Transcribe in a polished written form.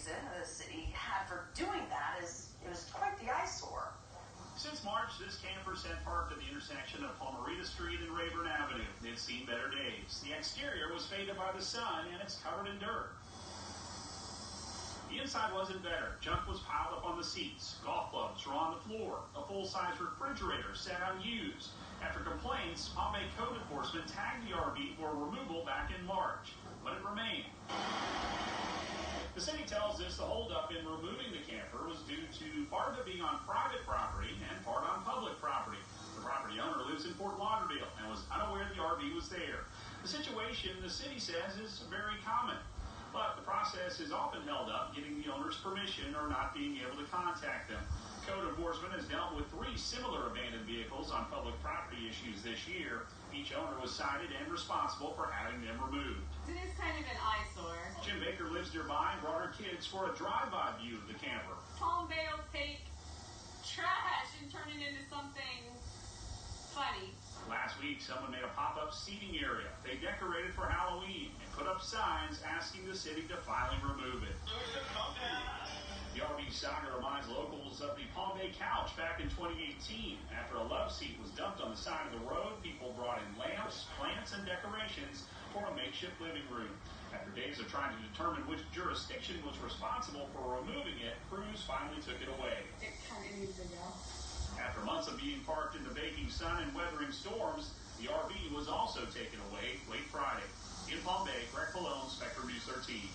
reason the city had for doing that is it was quite the eyesore. Since March, this camper sat parked at the intersection of Palmerita Street and Rayburn Avenue. It's seen better days. The exterior was faded by the sun, and it's covered in dirt. The inside wasn't better. Junk was piled up on the seats. Golf clubs were on the floor. A full-size refrigerator sat unused. After complaints, Palm Bay code enforcement tagged the RV for removal back in March, but it remained. The city tells us the holdup in removing the camper was due to part of it being on private property and part on public property. The property owner lives in Fort Lauderdale and was unaware the RV was there. The situation, the city says, is very common. But the process is often held up getting the owner's permission or not being able to contact them. Code enforcement has dealt with 3 similar abandoned vehicles on public property issues this year. Each owner was cited and responsible for having them removed. It is kind of an eyesore. Jim Baker lives nearby and brought her kids for a drive-by view of the camper. Palm Bay will take trash and turn it into something funny. Last week, someone made a pop-up seating area. They decorated for Halloween and put up signs asking the city to finally remove it. The RV saga reminds locals of the Palm Bay couch back in 2018. After a love seat was dumped on the side of the road, people brought in lamps, plants, and decorations for a makeshift living room. After days of trying to determine which jurisdiction was responsible for removing it, crews finally took it away. It kind of needs to go. After months of being parked in the baking sun and weathering storms, the RV was also taken away late Friday. In Palm Bay, Greg Pallone, Spectrum News 13.